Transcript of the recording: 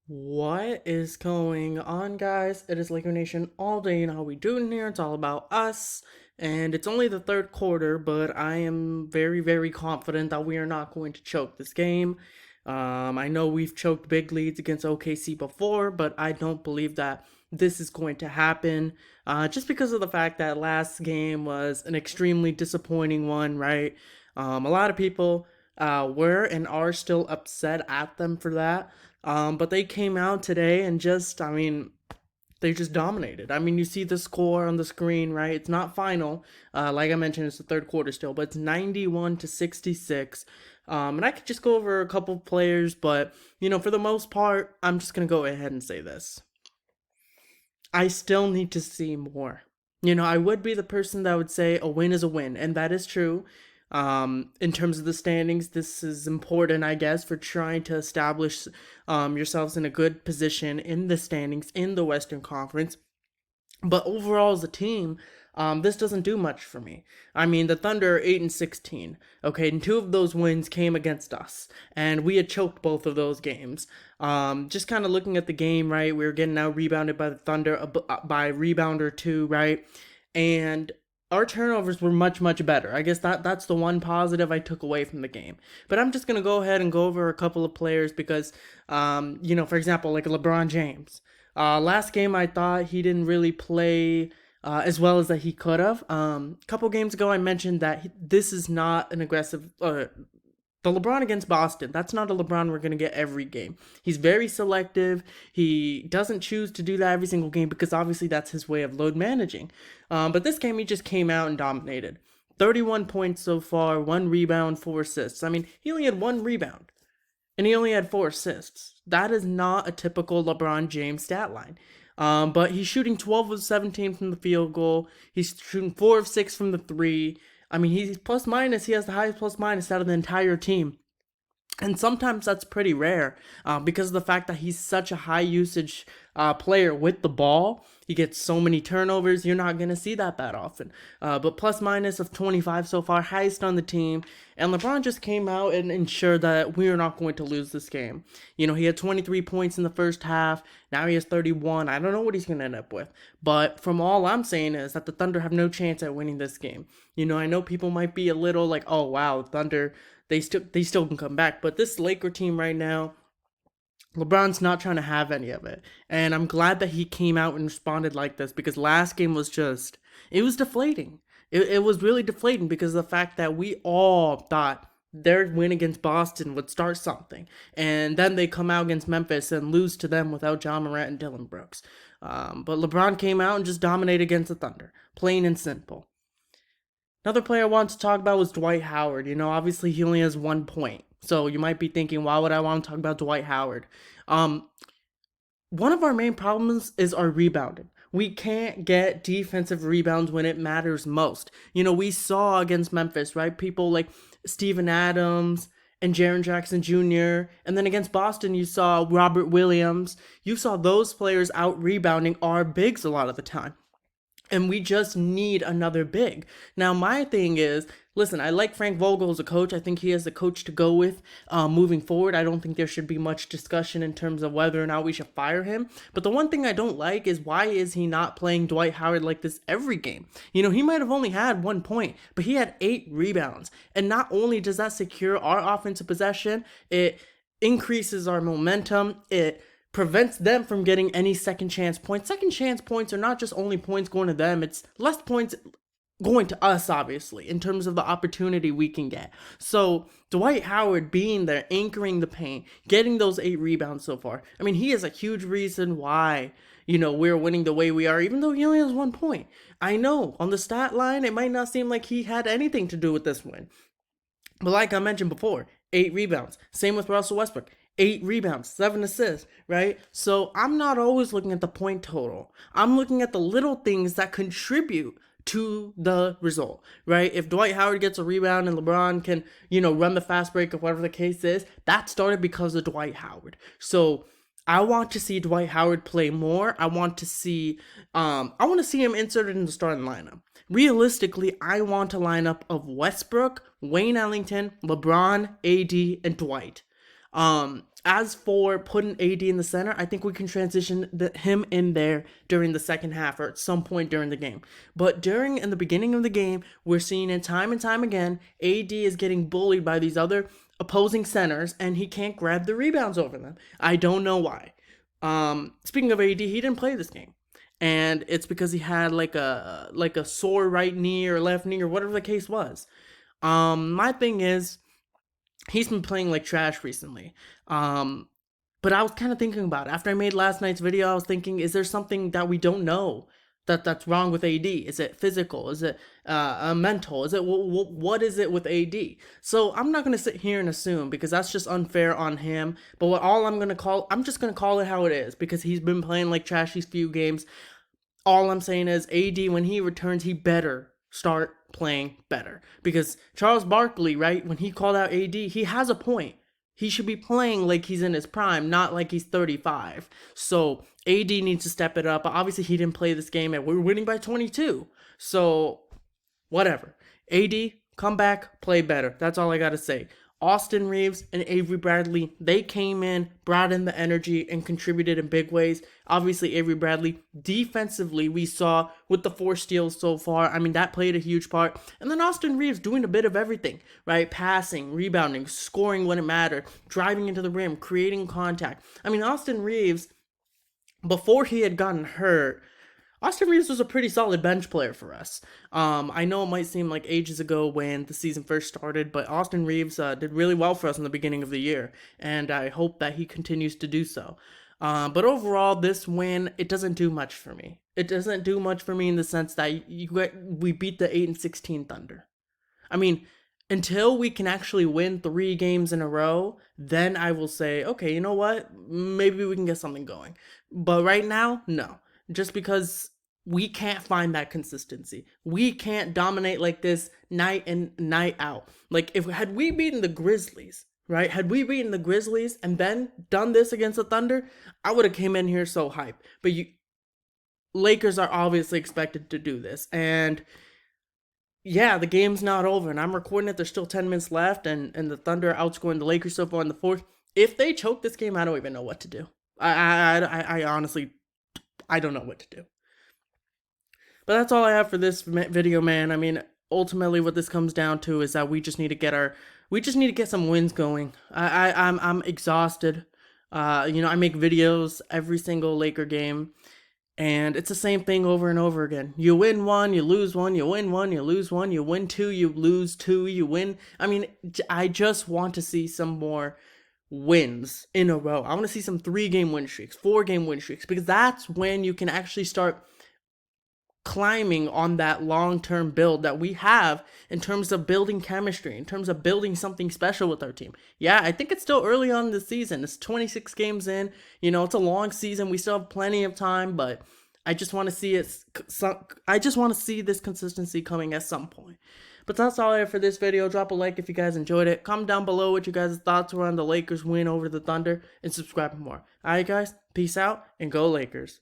What is going on, guys? It is Laker Nation all day. You know how we do in here. It's all about us. And it's only the third quarter, but I am very, very confident that we are not going to choke this game. I know we've choked big leads against OKC before, but I don't believe that this is going to happen. Just because of the fact that last game was an extremely disappointing one, right? A lot of people were and are still upset at them for that. But they came out today and they just dominated. I mean, you see the score on the screen, right? It's not final. Like I mentioned, it's the third quarter still, but it's 91-66. And I could just go over a couple players, but, for the most part, I'm just going to go ahead and say this. I still need to see more. I would be the person that would say a win is a win, and that is true. In terms of the standings, this is important, I guess, for trying to establish yourselves in a good position in the standings in the Western Conference. But overall, as a team, this doesn't do much for me. I mean, the Thunder are 8-16. Okay, and two of those wins came against us, and we had choked both of those games. Just kind of looking at the game, right? We were getting out rebounded by the Thunder by a rebound or two, right? And our turnovers were much, much better. I guess that's the one positive I took away from the game. But I'm just gonna go ahead and go over a couple of players because, for example, like LeBron James. Last game I thought he didn't really play as well as that he could have. A couple games ago I mentioned that this is not an aggressive. The LeBron against Boston, that's not a LeBron we're going to get every game. He's very selective. He doesn't choose to do that every single game because obviously that's his way of load managing. But this game, he just came out and dominated. 31 points so far, 1 rebound, 4 assists. I mean, he only had 1 rebound and he only had 4 assists. That is not a typical LeBron James stat line. But he's shooting 12 of 17 from the field goal. He's shooting 4 of 6 from the three. I mean, he's plus minus. He has the highest plus minus out of the entire team. And sometimes that's pretty rare because of the fact that he's such a high usage player with the ball. He gets so many turnovers. You're not going to see that often. But plus minus of 25 so far, highest on the team. And LeBron just came out and ensured that we are not going to lose this game. He had 23 points in the first half. Now he has 31. I don't know what he's going to end up with. But from all I'm saying is that the Thunder have no chance at winning this game. I know people might be a little like, oh, wow, Thunder, they still can come back. But this Laker team right now, LeBron's not trying to have any of it. And I'm glad that he came out and responded like this because last game was it was deflating. It was really deflating because of the fact that we all thought their win against Boston would start something. And then they come out against Memphis and lose to them without John Morant and Dillon Brooks. But LeBron came out and just dominated against the Thunder. Plain and simple. Another player I wanted to talk about was Dwight Howard. Obviously he only has 1 point. So you might be thinking, why would I want to talk about Dwight Howard? One of our main problems is our rebounding. We can't get defensive rebounds when it matters most. We saw against Memphis, right? People like Steven Adams and Jaren Jackson Jr. And then against Boston, you saw Robert Williams. You saw those players out rebounding our bigs a lot of the time. And we just need another big. Now, my thing is, listen, I like Frank Vogel as a coach. I think he is the coach to go with moving forward. I don't think there should be much discussion in terms of whether or not we should fire him. But the one thing I don't like is why is he not playing Dwight Howard like this every game? He might have only had 1 point, but he had 8 rebounds. And not only does that secure our offensive possession, it increases our momentum. It prevents them from getting any second chance points. Second chance points are not just only points going to them, it's less points going to us, obviously, in terms of the opportunity we can get. So Dwight Howard being there, anchoring the paint, getting those 8 rebounds so far. I mean, he is a huge reason why, we're winning the way we are, even though he only has 1 point. I know on the stat line, it might not seem like he had anything to do with this win. But like I mentioned before, 8 rebounds. Same with Russell Westbrook. 8 rebounds, 7 assists, right? So I'm not always looking at the point total. I'm looking at the little things that contribute to the result, right? If Dwight Howard gets a rebound and LeBron can, run the fast break or whatever the case is, that started because of Dwight Howard. So I want to see Dwight Howard play more. I want to see him inserted in the starting lineup. Realistically, I want a lineup of Westbrook, Wayne Ellington, LeBron, AD, and Dwight. As for putting AD in the center, I think we can transition him in there during the second half or at some point during the game. But in the beginning of the game, we're seeing it time and time again. AD is getting bullied by these other opposing centers, and he can't grab the rebounds over them. I don't know why. Speaking of AD, he didn't play this game, and it's because he had like a sore right knee or left knee or whatever the case was. My thing is, he's been playing like trash recently. But I was kind of thinking about it. After I made last night's video, I was thinking, is there something that we don't know that's wrong with AD? Is it physical? Is it mental? Is it what is it with AD? So I'm not gonna sit here and assume, because that's just unfair on him. But I'm just gonna call it how it is, because he's been playing like trash these few games. All I'm saying is, AD, when he returns, he better start playing better. Because Charles Barkley, right, when he called out AD, he has a point. He should be playing like he's in his prime, not like he's 35. So AD needs to step it up. But obviously, he didn't play this game, and we're winning by 22. So whatever. AD, come back, play better. That's all I got to say. Austin Reeves and Avery Bradley, they came in, brought in the energy, and contributed in big ways. Obviously, Avery Bradley, defensively, we saw with the 4 steals so far. I mean, that played a huge part. And then Austin Reeves doing a bit of everything, right? Passing, rebounding, scoring when it mattered, driving into the rim, creating contact. I mean, Austin Reeves, before he had gotten hurt, Austin Reeves was a pretty solid bench player for us. I know it might seem like ages ago when the season first started, but Austin Reeves did really well for us in the beginning of the year, and I hope that he continues to do so. But overall, this win, it doesn't do much for me. It doesn't do much for me in the sense that we beat the 8-16 Thunder. I mean, until we can actually win 3 games in a row, then I will say, okay, you know what? Maybe we can get something going. But right now, no. Just because we can't find that consistency. We can't dominate like this night in, night out. Like, had we beaten the Grizzlies, right? Had we beaten the Grizzlies and then done this against the Thunder, I would have came in here so hyped. But Lakers are obviously expected to do this. And yeah, the game's not over, and I'm recording it. There's still 10 minutes left, and the Thunder outscoring the Lakers so far in the fourth. If they choke this game, I don't even know what to do. I honestly, I don't know what to do. But that's all I have for this video, man. I mean, ultimately, what this comes down to is that we just need to get some wins going. I'm exhausted. I make videos every single Laker game, and it's the same thing over and over again. You win one, you lose one, you win one, you lose one, you win 2, you lose 2, you win. I mean, I just want to see some more wins in a row. I want to see some 3-game win streaks, 4-game win streaks, because that's when you can actually start climbing on that long-term build that we have in terms of building chemistry, in terms of building something special with our team. Yeah, I think it's still early on in the season. It's 26 games in. It's a long season. We still have plenty of time, but I just want to see this consistency coming at some point. But that's all I have for this video. Drop a like if you guys enjoyed it. Comment down below what you guys' thoughts were on the Lakers win over the Thunder, and subscribe for more. Alright guys, peace out and go Lakers.